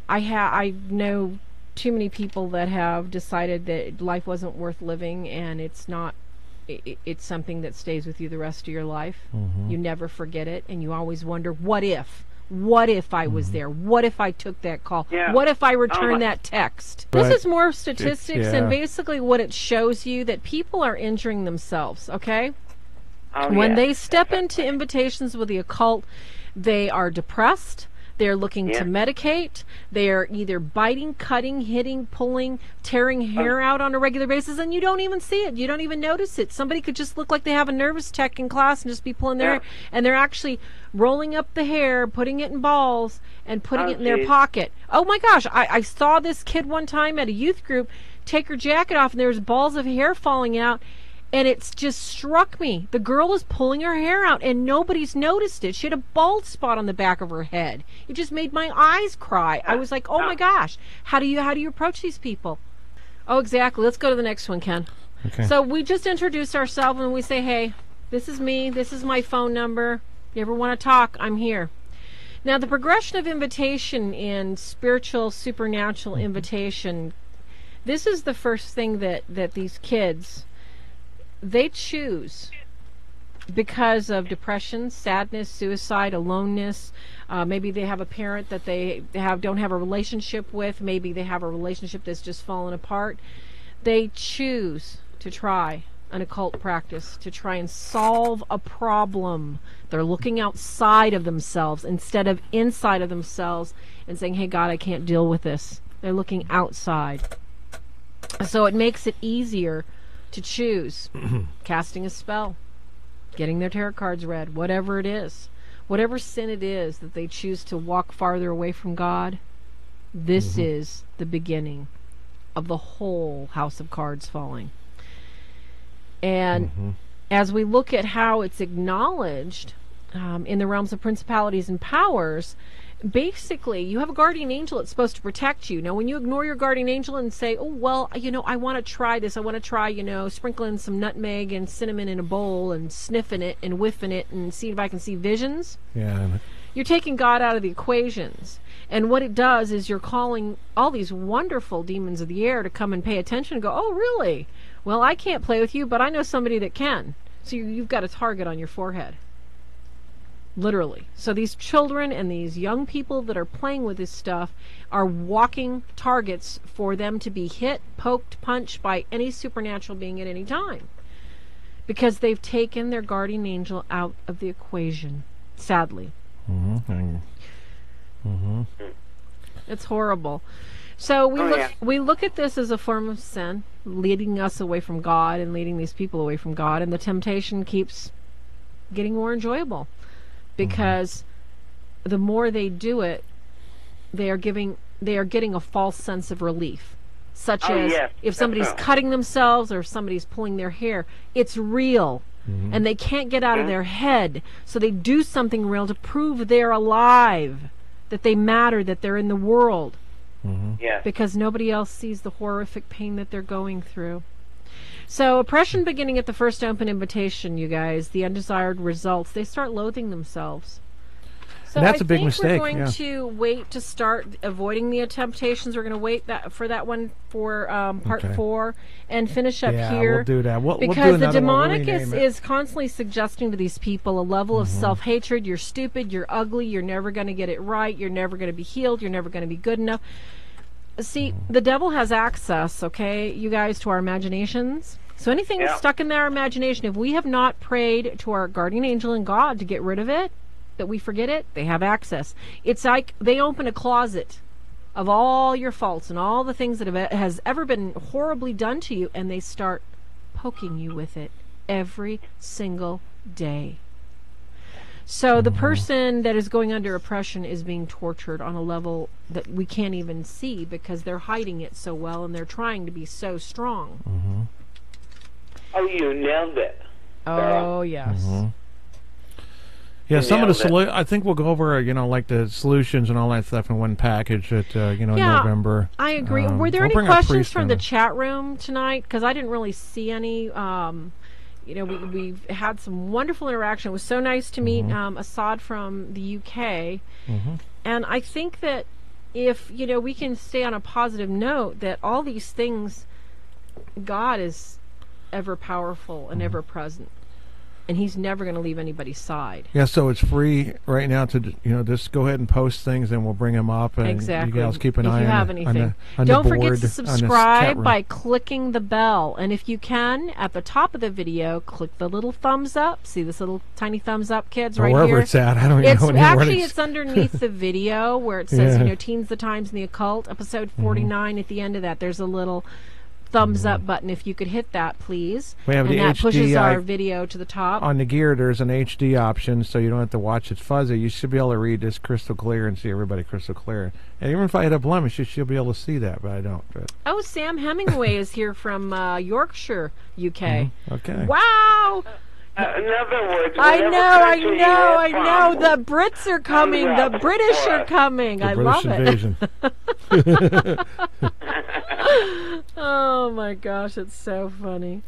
I know too many people that have decided that life wasn't worth living, and it's not. It's something that stays with you the rest of your life. You never forget it, and you always wonder, what if? What if I was there? What if I took that call? What if I returned that text? This is more statistics, and basically what it shows you that people are injuring themselves, okay? When they step into invitations with the occult, they are depressed. They're looking to medicate. They're either biting, cutting, hitting, pulling, tearing hair out on a regular basis, and you don't even see it. You don't even notice it. Somebody could just look like they have a nervous tech in class and just be pulling their hair, and they're actually rolling up the hair, putting it in balls, and putting it in their pocket. Oh my gosh, I saw this kid one time at a youth group take her jacket off, and there's balls of hair falling out. And it's just struck me. The girl is pulling her hair out, and nobody's noticed it. She had a bald spot on the back of her head. It just made my eyes cry. I was like, oh my gosh, how do you approach these people? Oh, exactly. Let's go to the next one, Ken. Okay. So we just introduce ourselves, and we say, hey, this is me. This is my phone number. If you ever want to talk, I'm here. Now, the progression of invitation in spiritual, supernatural invitation, this is the first thing that these kids, they choose because of depression, sadness, suicide, aloneness. Maybe they have a parent that they don't have a relationship with. Maybe they have a relationship that's just fallen apart. They choose to try an occult practice to try and solve a problem. They're looking outside of themselves instead of inside of themselves and saying, hey, God, I can't deal with this. They're looking outside. So it makes it easier to choose casting a spell, getting their tarot cards read, whatever it is, whatever sin it is that they choose to walk farther away from God. This is the beginning of the whole house of cards falling. And as we look at how it's acknowledged in the realms of principalities and powers, basically, you have a guardian angel that's supposed to protect you. Now, when you ignore your guardian angel and say, oh, well, I want to try this. I want to try, sprinkling some nutmeg and cinnamon in a bowl and sniffing it and whiffing it and seeing if I can see visions. You're taking God out of the equations. And what it does is you're calling all these wonderful demons of the air to come and pay attention and go, oh, really? Well, I can't play with you, but I know somebody that can. So you've got a target on your forehead. Literally. So these children and these young people that are playing with this stuff are walking targets for them to be hit, poked, punched by any supernatural being at any time. Because they've taken their guardian angel out of the equation, sadly. It's horrible. So we look at this as a form of sin, leading us away from God and leading these people away from God, and the temptation keeps getting more enjoyable. Because the more they do it, they are getting a false sense of relief. Such as if somebody's cutting themselves or if somebody's pulling their hair, it's real. And they can't get out of their head. So they do something real to prove they're alive, that they matter, that they're in the world. Because nobody else sees the horrific pain that they're going through. So oppression beginning at the first open invitation, you guys, the undesired results, they start loathing themselves. So that's a big mistake. We're going to wait to start avoiding the temptations. We're going to wait for that one for part 4 and finish up here. We'll do that. We'll because do the demonic is constantly suggesting to these people a level of self-hatred. You're stupid. You're ugly. You're never going to get it right. You're never going to be healed. You're never going to be good enough. See, the devil has access, okay, you guys, to our imaginations. So anything that's stuck in our imagination, if we have not prayed to our guardian angel and God to get rid of it, that we forget it, they have access. It's like they open a closet of all your faults and all the things that has ever been horribly done to you, and they start poking you with it every single day. So the person that is going under oppression is being tortured on a level that we can't even see because they're hiding it so well and they're trying to be so strong. Oh, you nailed it. Oh, yes. Yeah, some of the I think we'll go over, like the solutions and all that stuff in one package at, November. I agree. Were there any questions from the chat room tonight? Because I didn't really see any. We've had some wonderful interaction. It was so nice to meet Assad from the UK. And I think that if, we can stay on a positive note, that all these things, God is ever powerful and ever present. And he's never going to leave anybody's side. Yeah, so it's free right now to, just go ahead and post things and we'll bring them up. And exactly. You guys keep an eye on the Don't board, forget to subscribe by clicking the bell. And if you can, at the top of the video, click the little thumbs up. See this little tiny thumbs up, kids, right wherever here? It's at. I don't even know. Actually, it's underneath the video where it says, Teens, the Times, and the Occult, episode 49. At the end of that, there's a little thumbs up button. If you could hit that, please. We have and the that HD, pushes our video to the top. On the gear, there's an HD option, so you don't have to watch it fuzzy. You should be able to read this crystal clear and see everybody crystal clear. And even if I had a blemish, you should be able to see that, but I don't. Oh, Sam Hemingway is here from Yorkshire, UK. Okay. Wow! In other words, I know. The Brits are coming. The British are coming. I love it. Oh my gosh, it's so funny.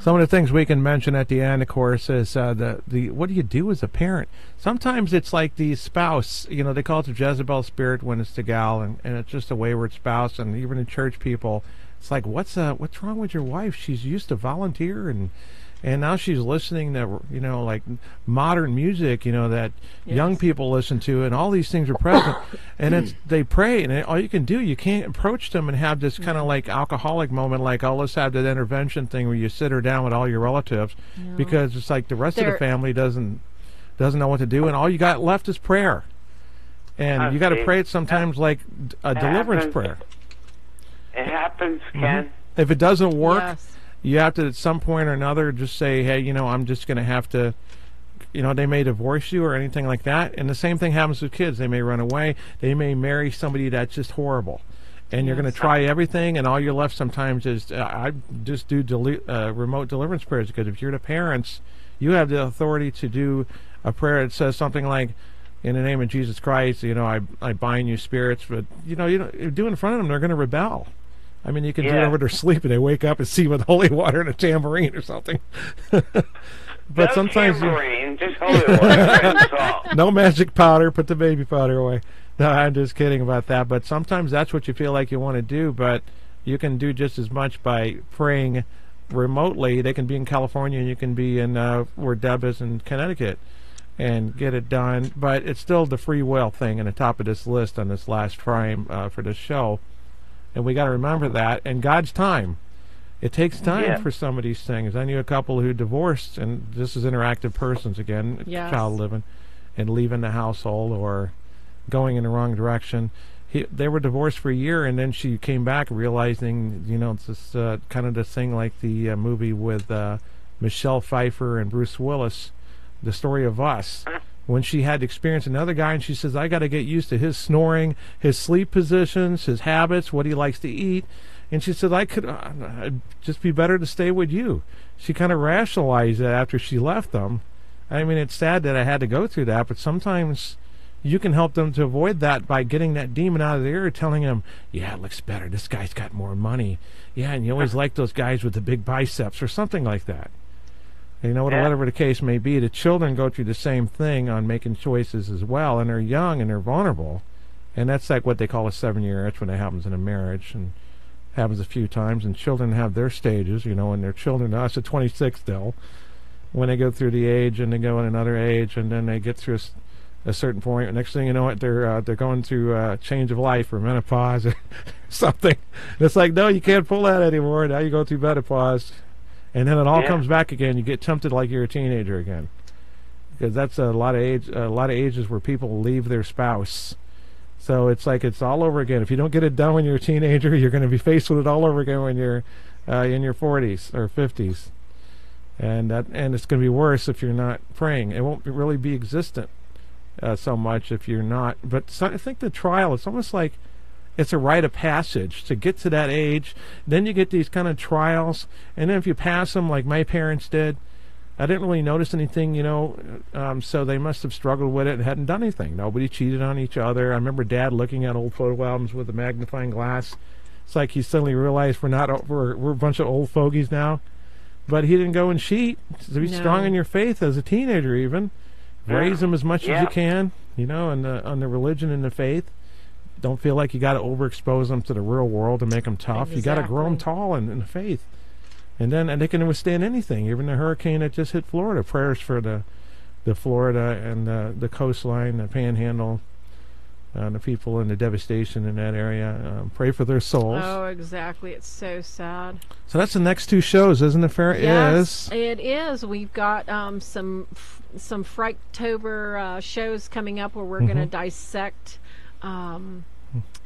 Some of the things we can mention at the end, of course, is the what do you do as a parent? Sometimes it's like the spouse. They call it the Jezebel spirit when it's the gal, and it's just a wayward spouse. And even in church people, it's like, what's wrong with your wife? She's used to volunteer and now she's listening to, like modern music, that young people listen to, and all these things are present. And they pray, and all you can do, you can't approach them and have this kind of like alcoholic moment, like, oh, let's have that intervention thing where you sit her down with all your relatives, because it's like the rest of the family doesn't know what to do, and all you got left is prayer. And you got to pray it sometimes like a deliverance prayer. It happens, Ken. If it doesn't work, you have to, at some point or another, just say, hey, I'm just going to have to, they may divorce you or anything like that. And the same thing happens with kids. They may run away. They may marry somebody that's just horrible. And you're going to try everything, and all you're left sometimes is, I just do remote deliverance prayers, because if you're the parents, you have the authority to do a prayer that says something like, in the name of Jesus Christ, I bind you spirits. But, you do it in front of them, they're going to rebel. I mean, you can do it over their sleep, and they wake up and see with holy water and a tambourine or something. But sometimes tambourine, just holy water. No magic powder. Put the baby powder away. No, I'm just kidding about that. But sometimes that's what you feel like you want to do. But you can do just as much by praying remotely. They can be in California, and you can be in where Deb is in Connecticut, and get it done. But it's still the free will thing on the top of this list on this last frame for this show. And we got to remember that. And God's time. It takes time for some of these things. I knew a couple who divorced, and this is interactive persons again, child living, and leaving the household or going in the wrong direction. They were divorced for a year, and then she came back realizing, it's this kind of the thing like the movie with Michelle Pfeiffer and Bruce Willis, The Story of Us. when she had experienced another guy, and she says, I got to get used to his snoring, his sleep positions, his habits, what he likes to eat. And she said, it'd just be better to stay with you. She kind of rationalized that after she left them. I mean, it's sad that I had to go through that, but sometimes you can help them to avoid that by getting that demon out of their ear, telling them, yeah, it looks better. This guy's got more money. Yeah, and you always like those guys with the big biceps or something like that. You know, whatever the case may be, the children go through the same thing on making choices as well, and they're young and they're vulnerable. And that's like what they call a 7-year itch when it happens in a marriage, and happens a few times. And children have their stages, you know, and they're children, us at 26 still, when they go through the age and they go in another age, and then they get through a certain point. Next thing you know, they're going through a change of life or menopause or something. And it's like, no, you can't pull that anymore. Now you go through menopause, and then it all comes back again. You get tempted like you're a teenager again, because that's a lot of ages where people leave their spouse. So it's like it's all over again. If you don't get it done when you're a teenager, you're going to be faced with it all over again when you're in your 40s or 50s, and it's going to be worse if you're not praying. It won't really be existent so much if you're not. But I think the trial, it's almost like it's a rite of passage to get to that age. Then you get these kind of trials, and then if you pass them like my parents did, I didn't really notice anything, you know, so they must have struggled with it and hadn't done anything. Nobody cheated on each other. I remember Dad looking at old photo albums with a magnifying glass. It's like he suddenly realized we're a bunch of old fogies now. But he didn't go and cheat. So be strong in your faith as a teenager even. Raise them as much as you can, you know, on the religion and the faith. Don't feel like you got to overexpose them to the real world to make them tough. Exactly. You got to grow them tall in the faith. And they can withstand anything, even the hurricane that just hit Florida. Prayers for the Florida and the coastline, the panhandle, the people and the devastation in that area. Pray for their souls. Oh, exactly. It's so sad. So that's the next 2 shows, isn't it, Farah? Yes, it is. We've got some Frighttober shows coming up where we're going to dissect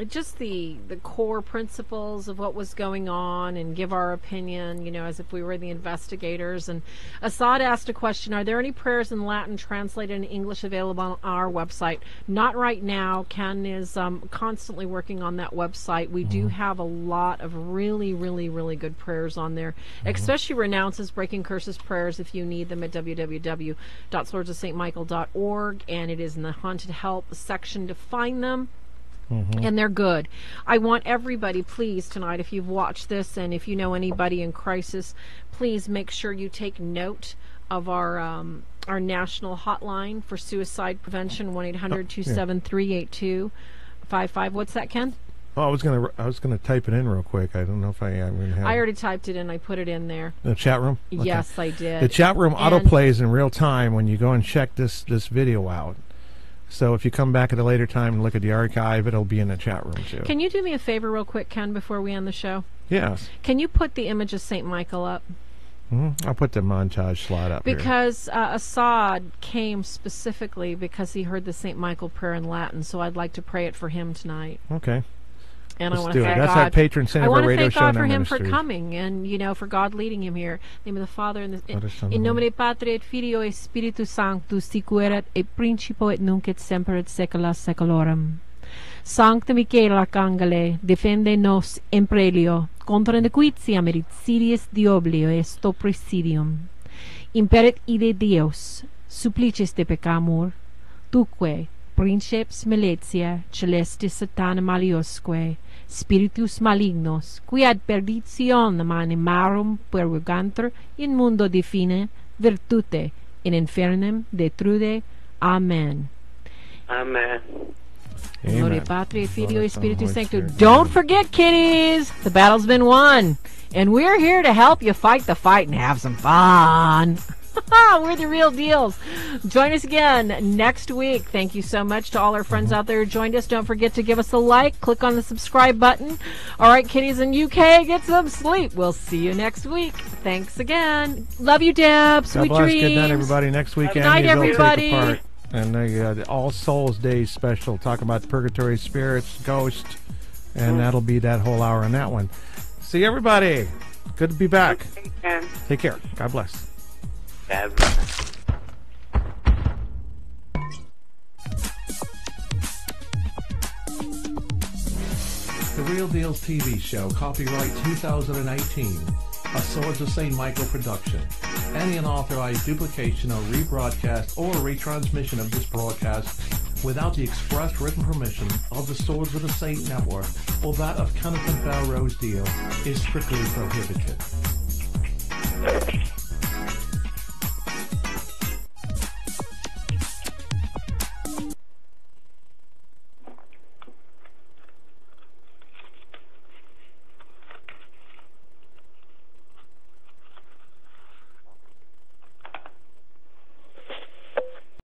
just the core principles of what was going on and give our opinion, you know, as if we were the investigators. And Assad asked a question, are there any prayers in Latin translated in English available on our website? Not right now. Ken is constantly working on that website. We do have a lot of really, really, really good prayers on there, especially renounces, breaking curses prayers if you need them at www.swordsofstmichael.org, and it is in the Haunted Help section to find them. And they're good. I want everybody, please, tonight, if you've watched this and if you know anybody in crisis, please make sure you take note of our national hotline for suicide prevention, 1-800-273-8255. What's that, Ken? Oh, I was gonna type it in real quick. I don't know if I have. I already typed it in. I put it in there. The chat room? Okay. Yes, I did. The chat room autoplays in real time when you go and check this video out. So if you come back at a later time and look at the archive, it'll be in the chat room too. Can you do me a favor real quick, Ken, before we end the show? Yes. Can you put the image of St. Michael up? I'll put the montage slide up because Assad came specifically because he heard the St. Michael prayer in Latin, so I'd like to pray it for him tonight. Okay. And Let's I want do to it. thank That's God. our patron saint of our radio show. I want to thank God for him for coming and, you know, for God leading him here. In the name of the Father and in nomine Patri et Filio et Spiritus Sanctus, sic erat et principio et nunc et semper et saecula saeculorum. Sancta Michael Arcangele, defende nos in prelio, contra nequitiam et insidiis diabolio est presidium. Imperet ide Deus, supplicis de peccamur, tuque, princeps maletia, celestis satana maliosque, spiritus malignos, qui ad perditionem animarum perurgantur in mundo define, virtute in infernum detrude. Amen. Amen. Gloria Patri, Filio, e Spiritus Sanctus. Don't forget, kiddies, the battle's been won, and we're here to help you fight the fight and have some fun. We're the real deals. Join us again next week. Thank you so much to all our friends out there who joined us. Don't forget to give us a like. Click on the subscribe button. All right, kiddies in UK, get some sleep. We'll see you next week. Thanks again. Love you, Deb. Sweet dreams. Good night, everybody. Next weekend, good night, everybody. And the All Souls Day special, talking about the purgatory spirits, ghosts, and that'll be that whole hour on that one. See everybody. Good to be back. Take care. God bless. Real Deal's TV show, copyright 2018, a Swords of St. Michael production. Any unauthorized duplication or rebroadcast or retransmission of this broadcast without the express written permission of the Swords of the Saint Network or that of Kenneth and Farah Deel is strictly prohibited.